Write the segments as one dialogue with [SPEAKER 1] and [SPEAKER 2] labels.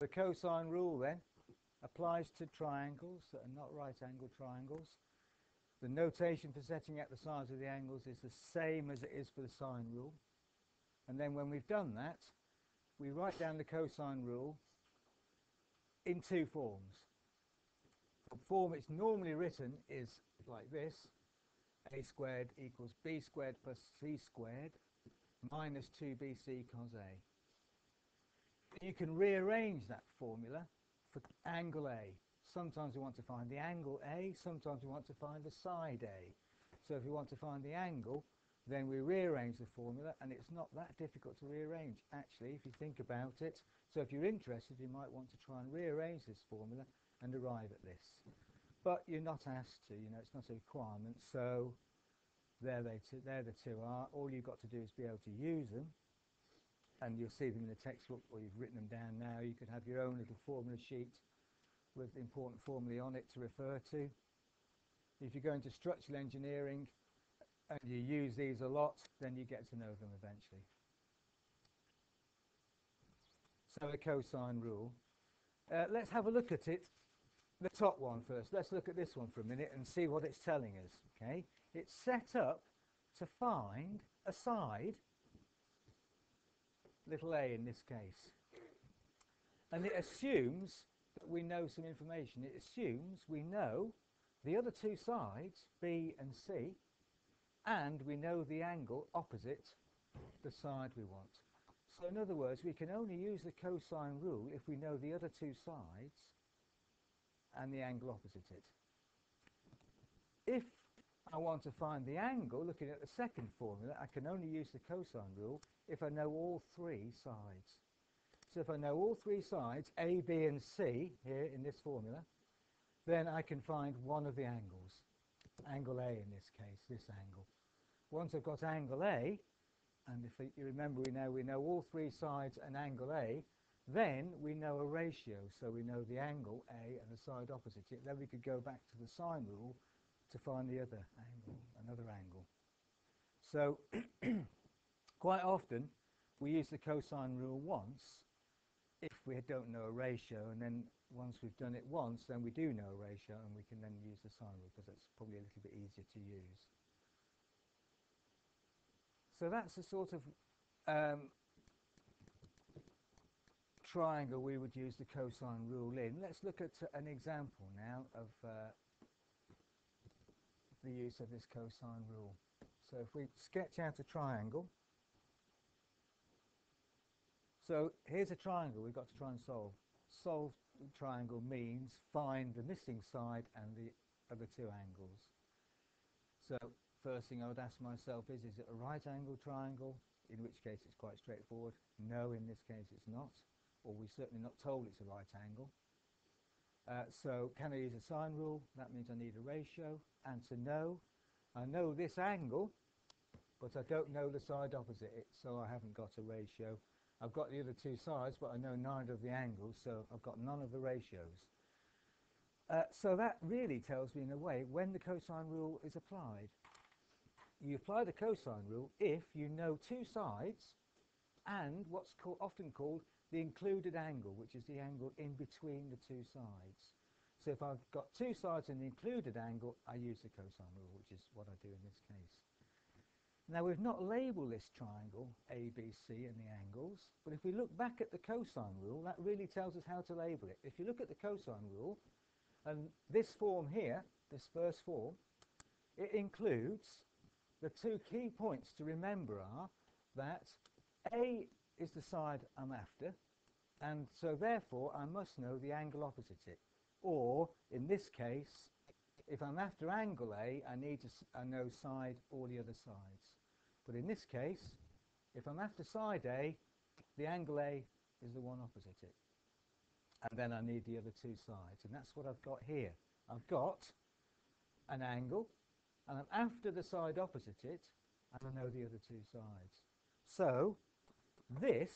[SPEAKER 1] The cosine rule then applies to triangles that are not right angled triangles. The notation for setting out the sides of the angles is the same as it is for the sine rule. And then when we've done that, we write down the cosine rule in two forms. The form it's normally written is like this: a squared equals b squared plus c squared minus 2bc cos a. You can rearrange that formula for angle A. Sometimes we want to find the angle A, sometimes we want to find the side A. So if we want to find the angle, then we rearrange the formula, and it's not that difficult to rearrange, actually, if you think about it. So if you're interested, you might want to try and rearrange this formula and arrive at this. But you're not asked to, you know, it's not a requirement. So there the two are. All you've got to do is be able to use them, and you'll see them in the textbook, or you've written them down now. You could have your own little formula sheet with important formulae on it to refer to. If you go into structural engineering and you use these a lot, then you get to know them eventually. So the cosine rule. Let's have a look at it, the top one first. Let's look at this one for a minute and see what it's telling us. Okay, it's set up to find a side, little a in this case, and it assumes that we know some information. It assumes we know the other two sides, B and C, and we know the angle opposite the side we want. So in other words, we can only use the cosine rule if we know the other two sides and the angle opposite it. If I want to find the angle, looking at the second formula, I can only use the cosine rule if I know all three sides. So if I know all three sides, A, B and C, here in this formula, then I can find one of the angles. Angle A in this case, this angle. Once I've got angle A, and if you remember we know all three sides and angle A, then we know a ratio. So we know the angle A and the side opposite it. Then we could go back to the sine rule to find the other angle, another angle. So quite often we use the cosine rule once if we don't know a ratio, and then once we've done it once, then we do know a ratio, and we can then use the sine rule because it's probably a little bit easier to use. So that's the sort of triangle we would use the cosine rule in. Let's look at an example now of the use of this cosine rule. So if we sketch out a triangle, so here's a triangle we've got to try and solve. Solve the triangle means find the missing side and the other two angles. So first thing I would ask myself is it a right angle triangle? In which case it's quite straightforward. No, in this case it's not, or we're certainly not told it's a right angle. So can I use a sine rule? That means I need a ratio. Answer no. I know this angle, but I don't know the side opposite it, so I haven't got a ratio. I've got the other two sides, but I know neither of the angles, so I've got none of the ratios. So that really tells me, in a way, when the cosine rule is applied. You apply the cosine rule if you know two sides and what's often called the included angle, which is the angle in between the two sides. So if I've got two sides and the included angle, I use the cosine rule, which is what I do in this case. Now we've not labelled this triangle ABC and the angles, but if we look back at the cosine rule, that really tells us how to label it. If you look at the cosine rule, and this form here, this first form, it includes the two key points to remember are that A is the side I'm after, and so therefore I must know the angle opposite it. Or in this case, if I'm after angle A, I know side or the other sides. But in this case, if I'm after side A, the angle A is the one opposite it. And then I need the other two sides. And that's what I've got here. I've got an angle, and I'm after the side opposite it, and I know the other two sides. So this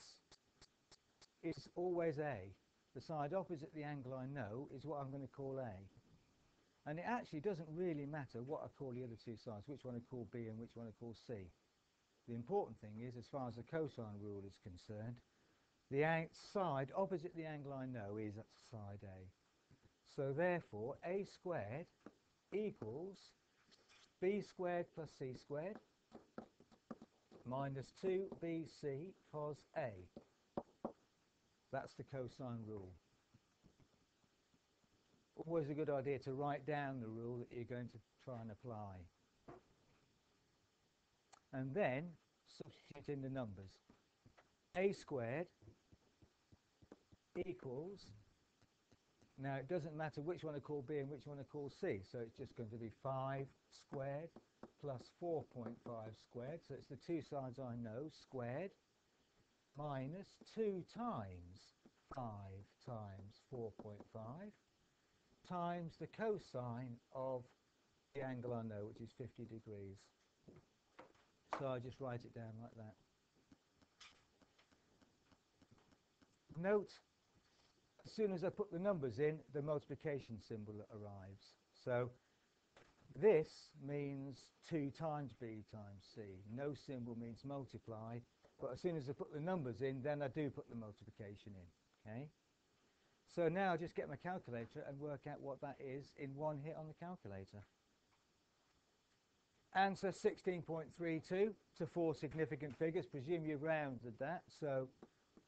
[SPEAKER 1] is always A. The side opposite the angle I know is what I'm going to call A. And it actually doesn't really matter what I call the other two sides, which one I call B and which one I call C. The important thing is, as far as the cosine rule is concerned, The side opposite the angle I know is at side A. So therefore, A squared equals B squared plus C squared minus 2BC cos A. That's the cosine rule. Always a good idea to write down the rule that you're going to try and apply. And then substitute in the numbers. A squared equals, now it doesn't matter which one I call B and which one I call C, so it's just going to be 5 squared plus 4.5 squared, so it's the two sides I know, squared, minus 2 times 5 times 4.5 times the cosine of the angle I know, which is 50 degrees. So I just write it down like that. Note, as soon as I put the numbers in, the multiplication symbol arrives. So this means 2 times B times C. No symbol means multiply, but as soon as I put the numbers in, then I do put the multiplication in. Okay? So now I just get my calculator and work out what that is in one hit on the calculator. Answer 16.32 to 4 significant figures. Presume you've rounded that, so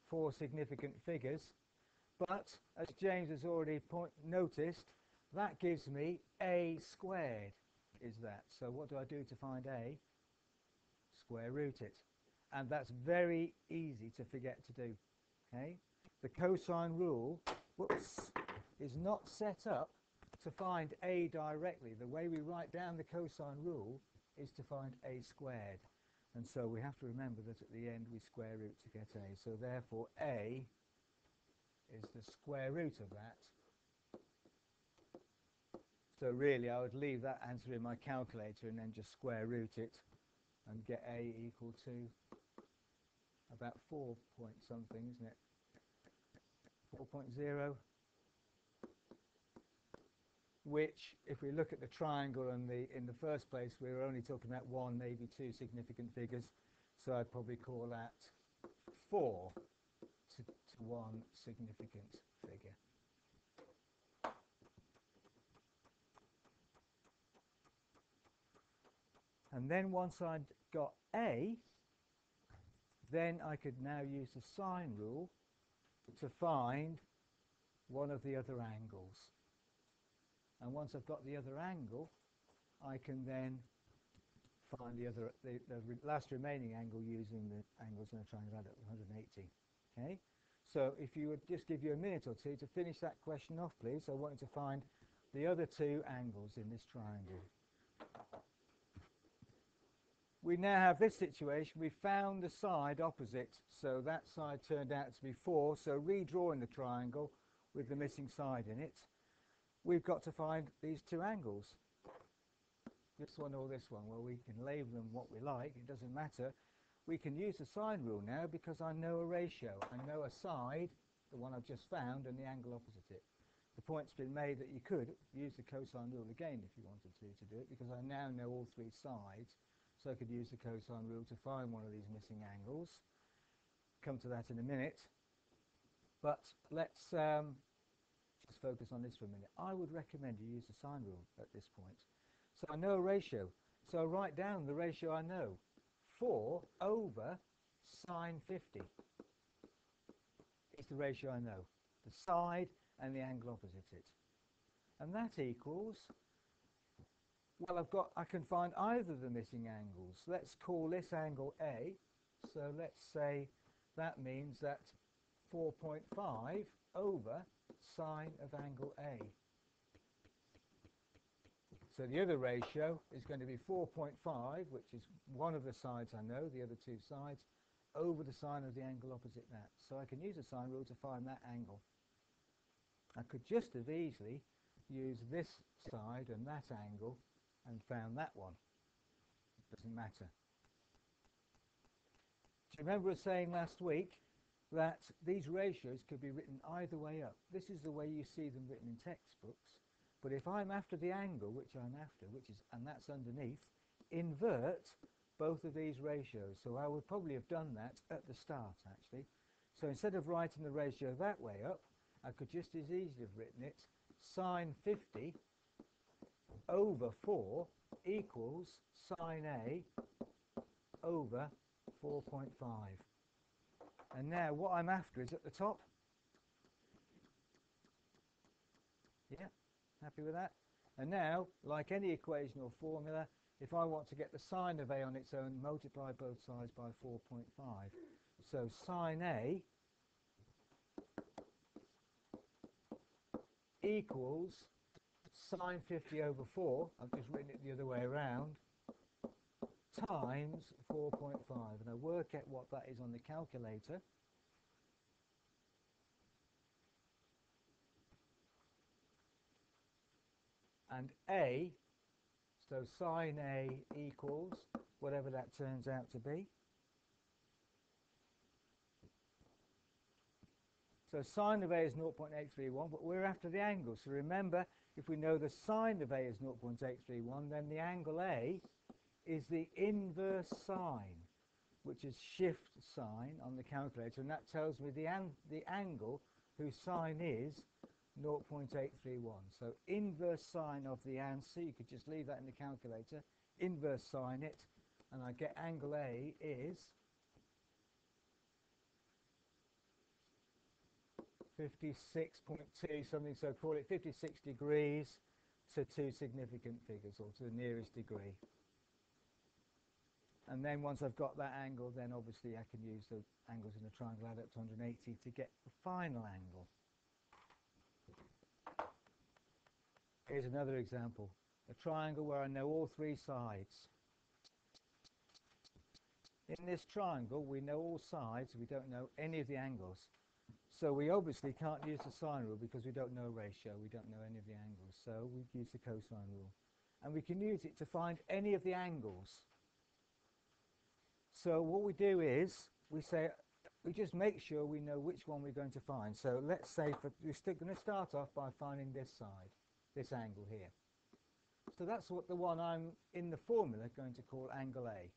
[SPEAKER 1] 4 significant figures. But as James has already noticed, that gives me A squared is that. So what do I do to find A? Square root it. And that's very easy to forget to do. Okay? The cosine rule, whoops, is not set up to find A directly. The way we write down the cosine rule is to find A squared. And so we have to remember that at the end we square root to get A. So therefore A is the square root of that. So really I would leave that answer in my calculator and then just square root it and get A equal to about 4 point something, isn't it? 4.0, which if we look at the triangle and in the first place we were only talking about 1, maybe 2 significant figures, so I'd probably call that 4 to 1 significant figure. And then once I'd got A, then I could now use the sine rule to find one of the other angles. And once I've got the other angle, I can then find the last remaining angle using the angles in a triangle at 180. Okay? So if you would just give you a minute or two to finish that question off, please. I want you to find the other 2 angles in this triangle. We now have this situation. We found the side opposite, so that side turned out to be 4. So redrawing the triangle with the missing side in it, we've got to find these 2 angles. This one or this one. Well, we can label them what we like. It doesn't matter. We can use the sine rule now because I know a ratio. I know a side, the one I've just found, and the angle opposite it. The point's been made that you could use the cosine rule again if you wanted to do it, because I now know all 3 sides. So I could use the cosine rule to find one of these missing angles. Come to that in a minute. But let's just focus on this for a minute. I would recommend you use the sine rule at this point. So I know a ratio. So I write down the ratio I know. 4 over sine 50 is the ratio I know. The side and the angle opposite it. And that equals, well, I can find either of the missing angles. Let's call this angle A. So let's say that means that 4.5 over sine of angle A. So the other ratio is going to be 4.5, which is one of the sides I know, the other 2 sides, over the sine of the angle opposite that. So I can use the sine rule to find that angle. I could just as easily use this side and that angle and found that one. Doesn't matter. Do you remember us saying last week that these ratios could be written either way up? This is the way you see them written in textbooks. But if I'm after the angle, which I'm after, and that's underneath, invert both of these ratios. So I would probably have done that at the start, actually. So instead of writing the ratio that way up, I could just as easily have written it sine 50 over 4 equals sine A over 4.5. And now what I'm after is at the top. Yeah, happy with that? And now, like any equation or formula, if I want to get the sine of A on its own, multiply both sides by 4.5. So sine A equals sine 50 over 4, I've just written it the other way around, times 4.5. And I work out what that is on the calculator. And A, so sine A equals whatever that turns out to be. So sine of A is 0.831, but we're after the angle. So remember, if we know the sine of A is 0.831, then the angle A is the inverse sine, which is shift sine on the calculator, and that tells me the angle whose sine is 0.831. So inverse sine of the answer, you could just leave that in the calculator, inverse sine it, and I get angle A is 56.2 something, so call it 56 degrees to 2 significant figures, or to the nearest degree. And then once I've got that angle, then obviously I can use the angles in a triangle, add up to 180 to get the final angle. Here's another example. A triangle where I know all 3 sides. In this triangle, we know all sides, we don't know any of the angles. So we obviously can't use the sine rule because we don't know ratio, we don't know any of the angles. So we use the cosine rule. And we can use it to find any of the angles. So what we do is, we just make sure we know which one we're going to find. So let's say we're going to start off by finding this side, this angle here. So that's what the one I'm in the formula going to call angle A,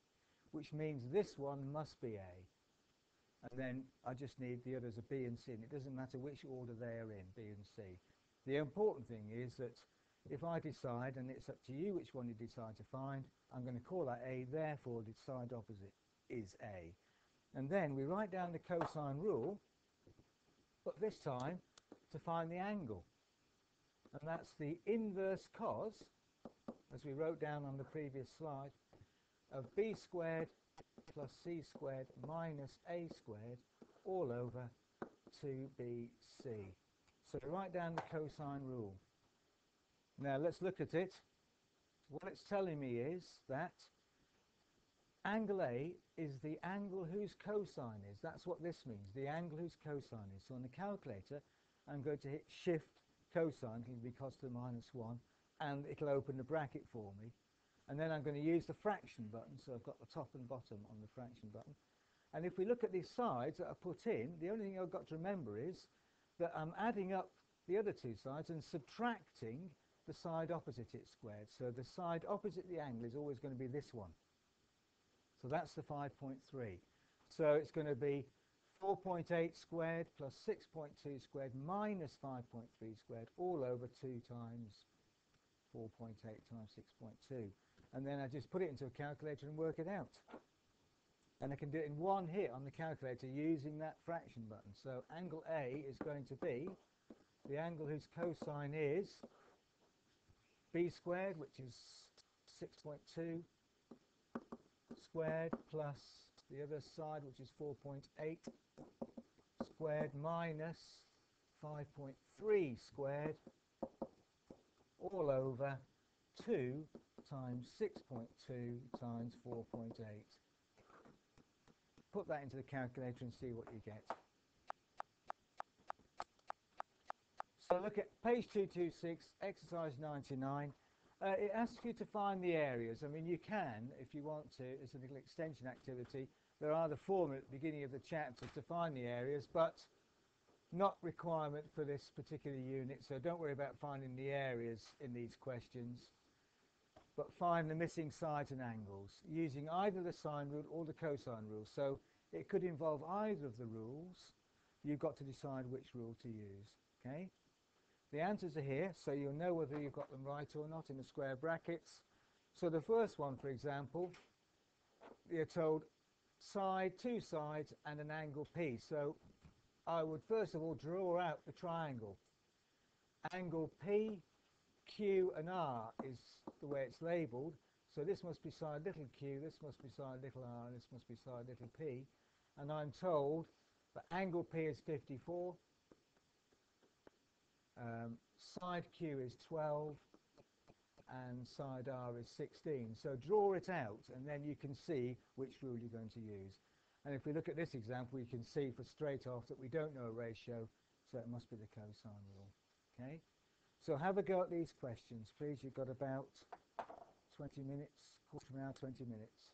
[SPEAKER 1] which means this one must be A. And then I just need the others of B and C, and it doesn't matter which order they are in, B and C. The important thing is that if I decide, and it's up to you which one you decide to find, I'm going to call that A, therefore the side opposite is A. And then we write down the cosine rule, but this time to find the angle. And that's the inverse cos, as we wrote down on the previous slide, of B squared plus C squared minus A squared all over 2BC. So write down the cosine rule. Now let's look at it. What it's telling me is that angle A is the angle whose cosine is. That's what this means, the angle whose cosine is. So on the calculator, I'm going to hit shift cosine, it'll be cos to the minus 1, and it'll open the bracket for me. And then I'm going to use the fraction button, so I've got the top and bottom on the fraction button. And if we look at these sides that I put in, the only thing I've got to remember is that I'm adding up the other 2 sides and subtracting the side opposite it squared. So the side opposite the angle is always going to be this one. So that's the 5.3. So it's going to be 4.8 squared plus 6.2 squared minus 5.3 squared all over 2 times 4.8 times 6.2. And then I just put it into a calculator and work it out. And I can do it in one hit on the calculator using that fraction button. So angle A is going to be the angle whose cosine is B squared, which is 6.2 squared, plus the other side, which is 4.8 squared, minus 5.3 squared, all over 2 times 6.2 times 4.8. Put that into the calculator and see what you get. So look at page 226, exercise 99. It asks you to find the areas. I mean, you can, if you want to, as a little extension activity. There are the form at the beginning of the chapter to find the areas, but not requirement for this particular unit. So don't worry about finding the areas in these questions, but find the missing sides and angles using either the sine rule or the cosine rule. So it could involve either of the rules, you've got to decide which rule to use. Okay? The answers are here, so you'll know whether you've got them right or not in the square brackets. So the first one, for example, you're told two sides and an angle P. So I would first of all draw out the triangle. Angle P, Q and R is the way it's labelled. So this must be side little q, this must be side little r, and this must be side little p. And I'm told that angle P is 54, side q is 12, and side r is 16. So draw it out, and then you can see which rule you're going to use. And if we look at this example, we can see for straight off that we don't know a ratio, so it must be the cosine rule. Okay? So have a go at these questions, please. You've got about 20 minutes, quarter of an hour, 20 minutes.